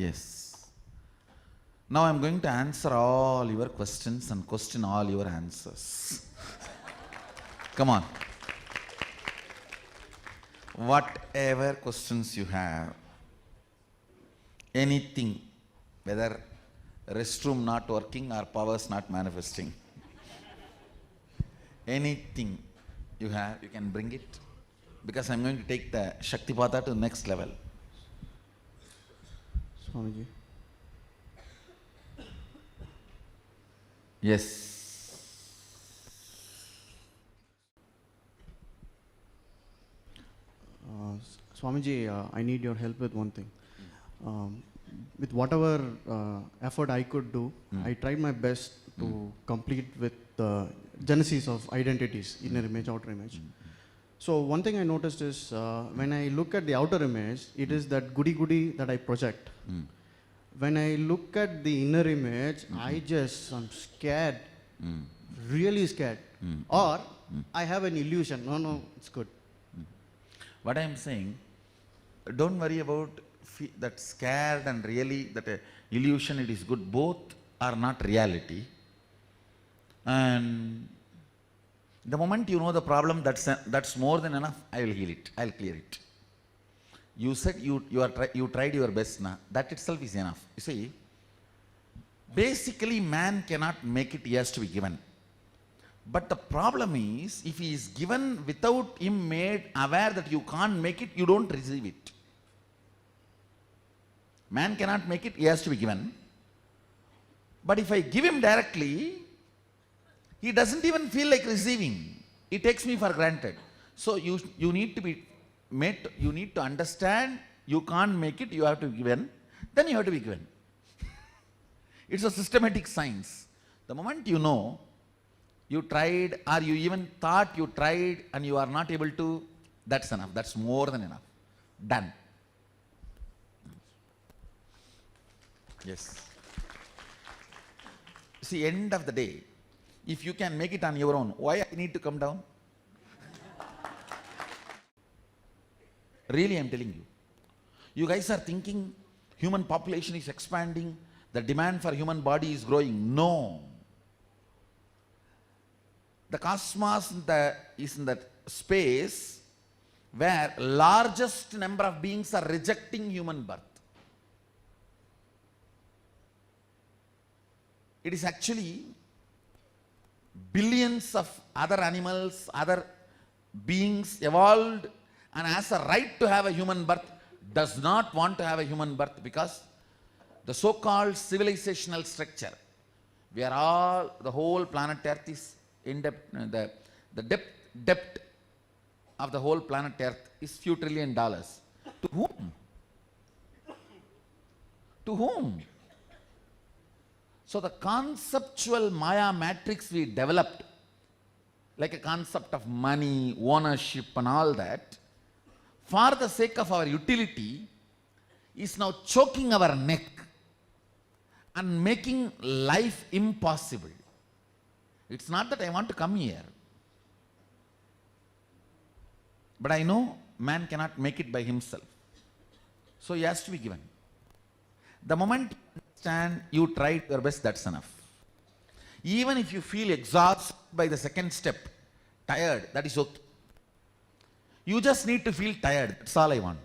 Yes. Now I am going to answer all your questions and question all your answers. Come on. Whatever questions you have, anything, whether restroom not working or powers not manifesting, anything you have, you can bring it, because I am going to take the Shaktipata to the next level. Swamiji. Yes. Swamiji, I need your help with one thing. With whatever effort I could do, I tried my best to complete with the genesis of identities, inner image, outer image. So one thing I noticed is when I look at the outer image, it is that goody that I project. When I look at the inner image, I'm scared, really scared. Or I have an illusion. No, it's good. What I am saying, don't worry about that scared and really that illusion, it is good. Both are not reality. And the moment you know the problem, that's more than enough. I will heal it. I will clear it. You said you tried your best now. That itself is enough. You see, basically man cannot make it, he has to be given. But the problem is, if he is given without him made aware that you can't make it, you don't receive it. Man cannot make it, he has to be given. But if I give him directly, he doesn't even feel like receiving. He takes me for granted. So you need to be made, you need to understand, you can't make it, you have to be given, then you have to be given. It's a systematic science. The moment you know, you tried, or you even thought you tried and you are not able to, that's enough. That's more than enough. Done. Yes. See, end of the day, if you can make it on your own, why I need to come down? Really, I am telling you. You guys are thinking human population is expanding, the demand for human body is growing. No. The cosmos is in that space where largest number of beings are rejecting human birth. It is actually billions of other animals, other beings evolved and has a right to have a human birth, does not want to have a human birth, because the so-called civilizational structure, where all, the whole planet Earth is in depth, the depth of the whole planet Earth is few $1 trillion. To whom? To whom? So the conceptual Maya matrix we developed, like a concept of money, ownership and all that, for the sake of our utility, is now choking our neck and making life impossible. It's not that I want to come here, but I know man cannot make it by himself. So he has to be given. The moment you understand, you tried your best, that's enough. Even if you feel exhausted by the second step, tired, that is okay. You just need to feel tired, that's all I want.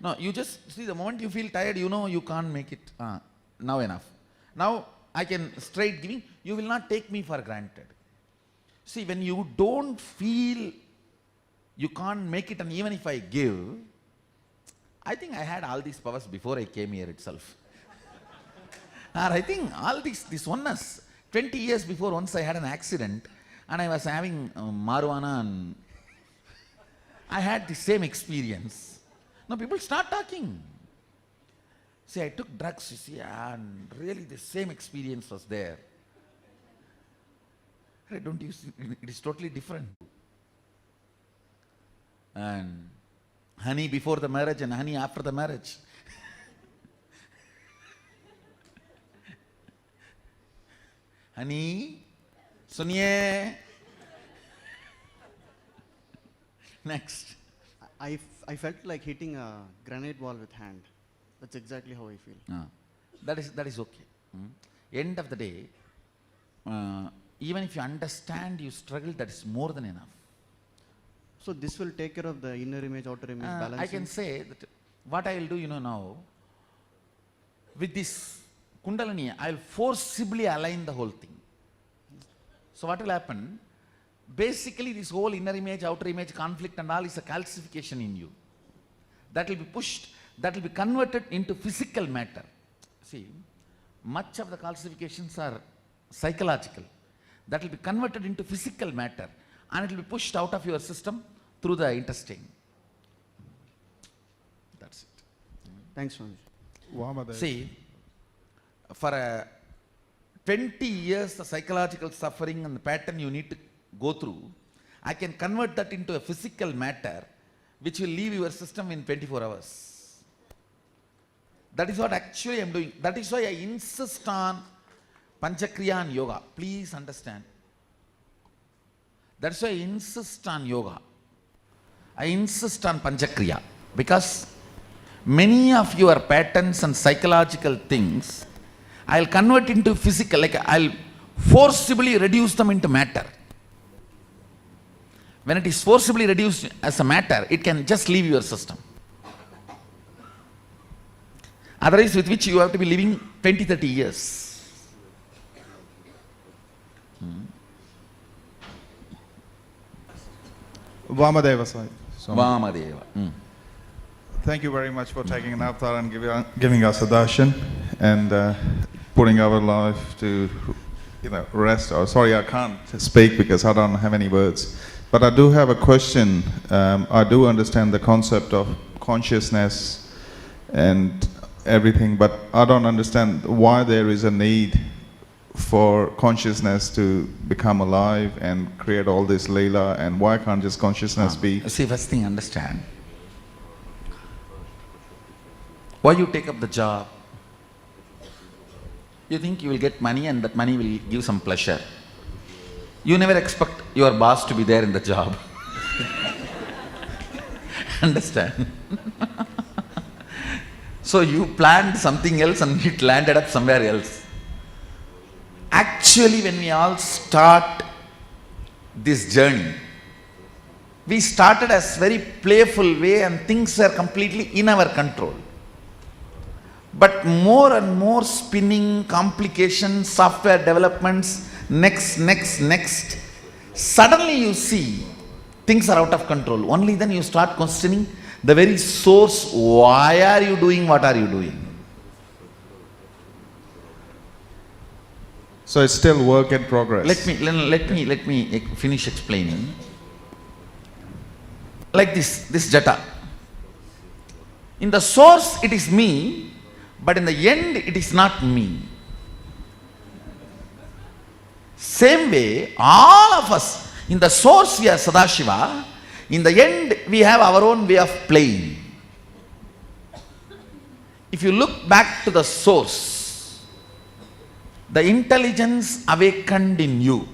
No, you just, see, the moment you feel tired, you know you can't make it. Now enough. Now I can straight giving, you will not take me for granted. See, when you don't feel you can't make it, and even if I give, I think I had all these powers before I came here itself. Or I think all this oneness, 20 years before, once I had an accident and I was having marijuana and I had the same experience. Now people start talking. See, I took drugs, you see, and really the same experience was there. Don't you see? It is totally different. And honey before the marriage and honey after the marriage. Honey, suniye. Next. I felt like hitting a granite wall with hand. That's exactly how I feel. That is okay. End of the day, even if you understand, you struggle, that is more than enough. So this will take care of the inner image, outer image balancing? I can say that what I will do, now, with this Kundalini, I will forcibly align the whole thing. So what will happen? Basically, this whole inner image, outer image conflict and all is a calcification in you. That will be pushed, that will be converted into physical matter. See, much of the calcifications are psychological. That will be converted into physical matter and it will be pushed out of your system through the intestine. That's it. Thanks, Swamiji. See, for 20 years, the psychological suffering and the pattern you need to go through, I can convert that into a physical matter which will leave your system in 24 hours. That is what actually I am doing. That is why I insist on Panchakriya and yoga. Please understand. That's why I insist on yoga. I insist on Panchakriya because many of your patterns and psychological things, I'll convert into physical, like I'll forcibly reduce them into matter. When it is forcibly reduced as a matter, it can just leave your system. Otherwise, with which you have to be living 20, 30 years. Vamadeva Sai. Vamadeva. Thank you very much for taking an avatar and giving us a darshan and putting our life to rest. Oh, sorry, I can't speak because I don't have any words. But I do have a question. I do understand the concept of consciousness and everything, but I don't understand why there is a need for consciousness to become alive and create all this leela, and why can't just consciousness be? See, first thing, understand. Why you take up the job? You think you will get money and that money will give some pleasure. You never expect your boss to be there in the job. Understand? So you planned something else and it landed up somewhere else. Actually, when we all start this journey, we started as very playful way and things were completely in our control. But more and more spinning, complications, software developments, next. Suddenly you see things are out of control. Only then you start questioning the very source. Why are you doing what are you doing? So it's still work in progress. Let me finish explaining. Like this jata. In the source it is me, but in the end it is not me. Same way, all of us, in the source we are Sadashiva, in the end we have our own way of playing. If you look back to the source, the intelligence awakened in you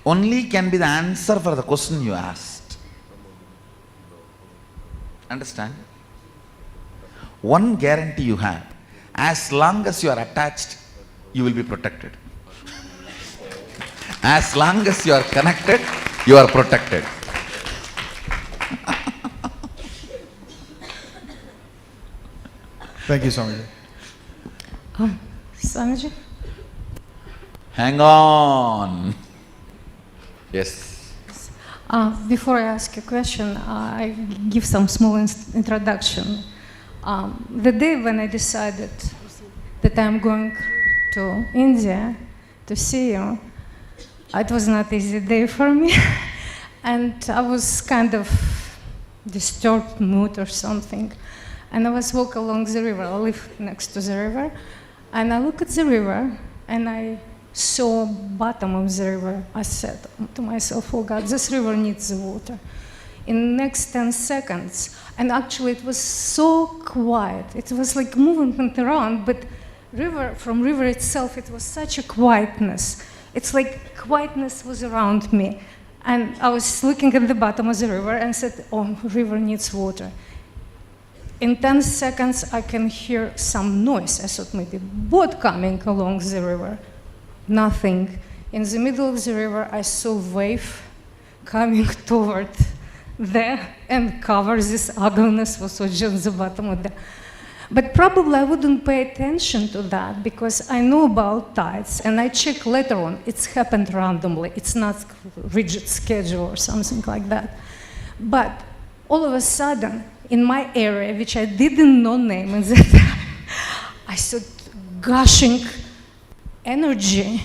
only can be the answer for the question you asked. Understand? One guarantee you have: as long as you are attached, you will be protected. As long as you are connected, you are protected. Thank you, Swamiji. Swamiji? Hang on. Yes. Before I ask a question, I give some small introduction. The day when I decided that I'm going to India to see you, it was not an easy day for me. And I was kind of disturbed mood or something. And I was walking along the river. I live next to the river. And I look at the river and I saw bottom of the river. I said to myself, oh God, this river needs the water. In the next 10 seconds, and actually it was so quiet. It was like movement around, but from river itself, it was such a quietness. It's like quietness was around me. And I was looking at the bottom of the river and said, oh, river needs water. In 10 seconds, I can hear some noise. I thought maybe boat coming along the river. Nothing. In the middle of the river, I saw wave coming toward there and cover this ugliness was just the bottom of the. But probably I wouldn't pay attention to that because I know about tides and I check later on. It's happened randomly. It's not rigid schedule or something like that. But all of a sudden, in my area, which I didn't know name at that time, I saw gushing energy.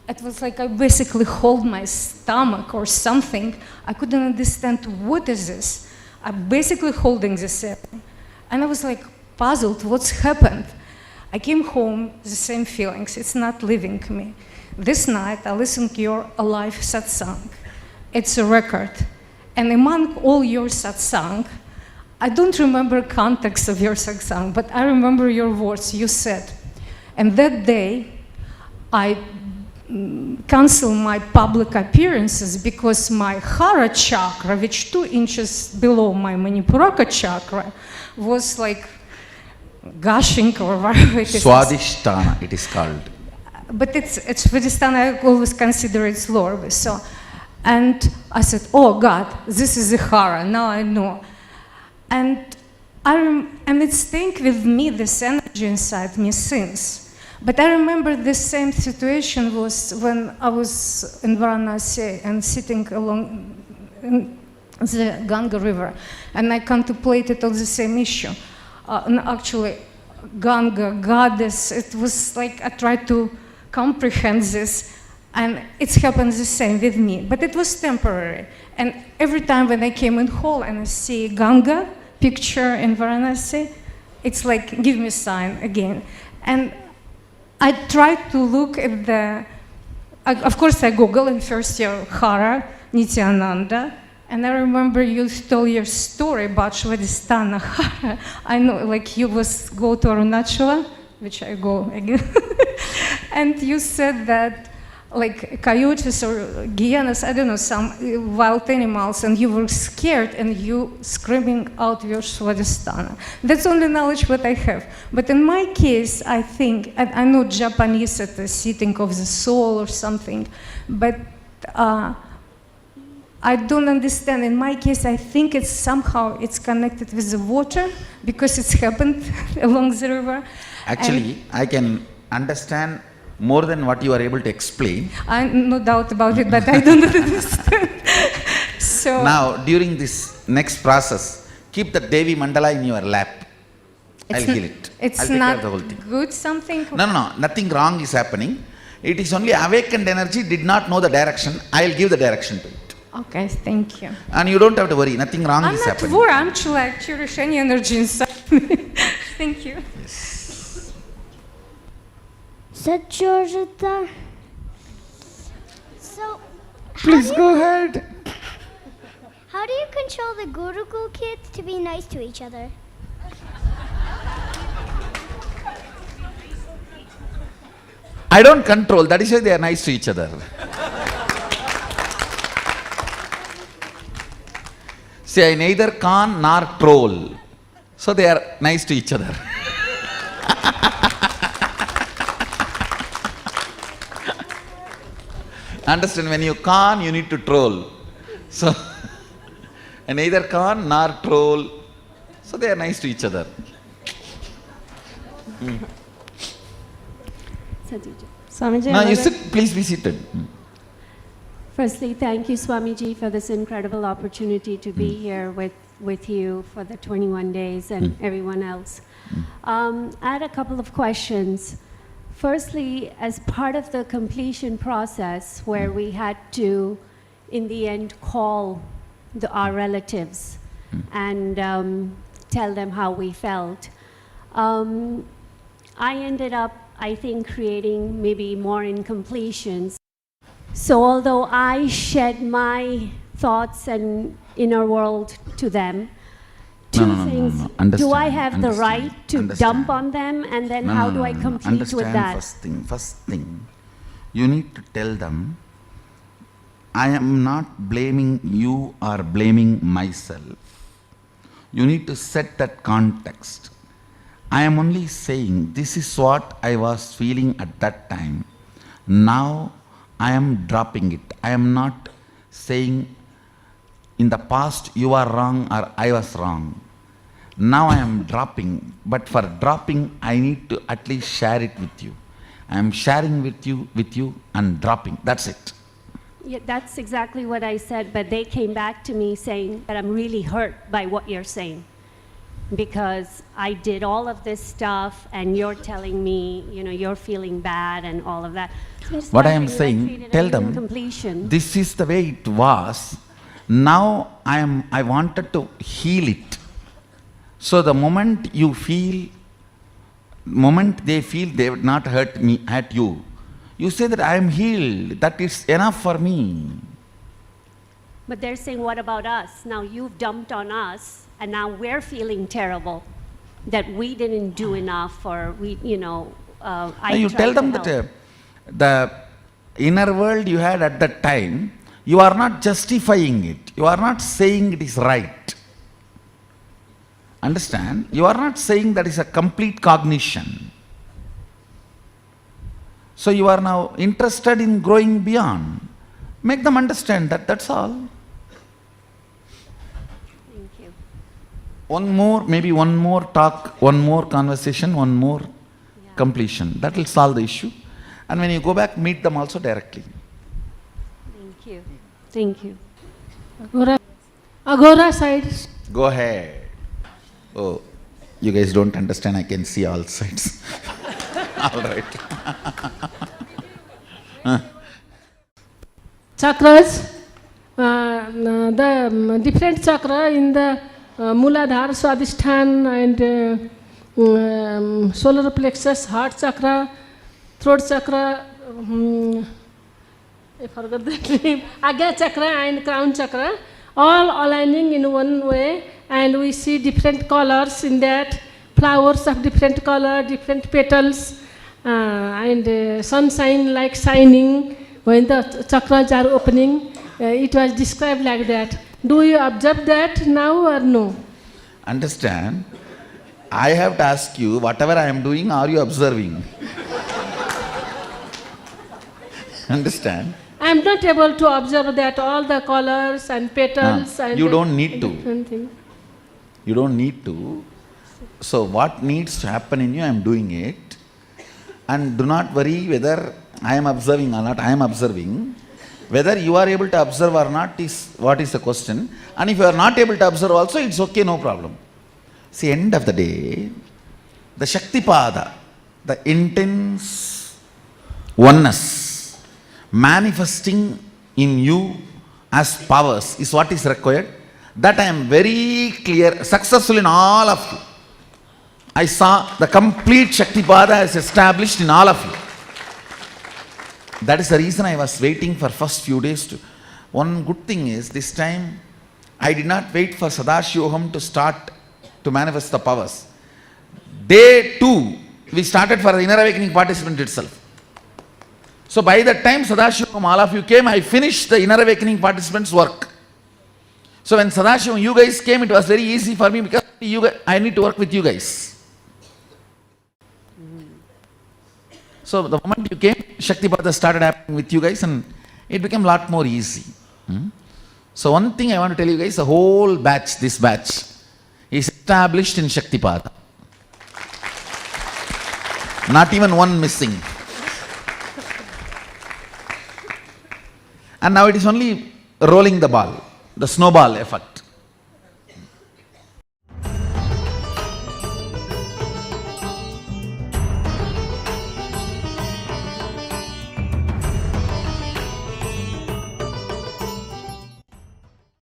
It was like I basically hold my stomach or something. I couldn't understand what is this. I'm basically holding this area. And I was like puzzled, what's happened? I came home, the same feelings, it's not leaving me. This night I listened to your Alive satsang. It's a record. And among all your satsang, I don't remember context of your satsang, but I remember your words. You said, and that day I cancel my public appearances because my Hara chakra, which 2 inches below my Manipuraka chakra, was like gushing or whatever it is. Swadhisthana, it is called. But it's Swadhisthana, I always consider it's lower. So, and I said, oh God, this is the Hara, now I know. And it's staying with me, this energy inside me since. But I remember the same situation was when I was in Varanasi and sitting along the Ganga River, and I contemplated on the same issue. And actually, Ganga, goddess, it was like I tried to comprehend this, and it's happened the same with me, but it was temporary. And every time when I came in hall and I see Ganga picture in Varanasi, it's like, give me a sign again. And I tried to look at of course I Google and first your Hara, Nithyananda, and I remember you told your story about Swadhisthana Hara. I know, like you go to Arunachala, which I go again, and you said that like coyotes or hyenas, I don't know, some wild animals, and you were scared and you screaming out your Swadhisthana. That's only knowledge what I have. But in my case, I think, and I know Japanese at the sitting of the soul or something, but I don't understand. In my case, I think it's somehow it's connected with the water because it's happened along the river. Actually, I can understand more than what you are able to explain. No doubt about it, but I don't understand. So now, during this next process, keep the Devi Mandala in your lap. I'll heal it. It's I'll take not care of the whole thing. good something? No, nothing wrong is happening. It is only awakened energy did not know the direction. I'll give the direction to it. Okay, thank you. And you don't have to worry, nothing wrong is happening. I'm not worried, I'm actually like cherish any energy inside me. Thank you. Yes. Satchorita. So, Please go ahead. how do you control the Gurukul kids to be nice to each other? I don't control, that is why they are nice to each other. See, I neither con nor troll. So they are nice to each other. Understand, when you con, you need to troll. So, I neither con nor troll. So they are nice to each other. Swamiji, Now you sit, please be seated. firstly, thank you, Swamiji, for this incredible opportunity to be here with you for the 21 days and everyone else. I had a couple of questions. Firstly, as part of the completion process where we had to, in the end, call our relatives and tell them how we felt, I ended up, I think, creating maybe more incompletions. So although I shed my thoughts and inner world to them, two things. Do I have the right to dump on them, and then how do I complete with that? First thing, you need to tell them I am not blaming you or blaming myself. You need to set that context. I am only saying this is what I was feeling at that time. Now I am dropping it. I am not saying in the past you are wrong or I was wrong. Now I am dropping, but for dropping I need to at least share it with you. I am sharing with you and dropping. That's it. Yeah, that's exactly what I said, but they came back to me saying that I'm really hurt by what you're saying because I did all of this stuff and you're telling me, you're feeling bad and all of that. So what I am saying, tell them, this is the way it was. Now I wanted to heal it. So the moment they feel they would not hurt you, you say that I am healed, that is enough for me. But they're saying, what about us? Now you've dumped on us, and now we're feeling terrible that we didn't do enough, or you tell them that the inner world you had at that time, you are not justifying it. You are not saying it is right. Understand? You are not saying that is a complete cognition. So you are now interested in growing beyond. Make them understand that, that's all. Thank you. Maybe one more talk, one more conversation, one more completion. That will solve the issue. And when you go back, meet them also directly. Thank you. Thank you. Agora side. Go ahead. Oh, you guys don't understand, I can see all sides. All right. Chakras, the different chakra in the Muladhara, Swadhisthana and solar plexus, heart chakra, throat chakra, I forgot the name, Agya chakra and crown chakra, all aligning in one way, and we see different colors in that, flowers of different color, different petals, and sunshine like shining when the chakras are opening. It was described like that. Do you observe that now or no? Understand? I have to ask you, whatever I am doing, are you observing? Understand? I am not able to observe that all the colors and petals and you don't need to. Different thing. You don't need to. So what needs to happen in you, I am doing it. And do not worry whether I am observing or not, I am observing. Whether you are able to observe or not is what is the question. And if you are not able to observe also, it's okay, no problem. See, end of the day, the Shaktipada, the intense oneness, manifesting in you as powers is what is required. That I am very clear, successful in all of you. I saw the complete Shaktipada is established in all of you. That is the reason I was waiting for first few days. One good thing is, this time, I did not wait for Sadashivoham to start to manifest the powers. Day 2, we started for the inner awakening participant itself. So by the time Sadashivoham, all of you came, I finished the inner awakening participants' work. So when Sadashivoham, you guys came, it was very easy for me because I need to work with you guys. So the moment you came, Shaktipada started happening with you guys and it became a lot more easy. So one thing I want to tell you guys, the whole batch, this batch, is established in Shaktipada. Not even one missing. And now it is only rolling the ball, the snowball effect.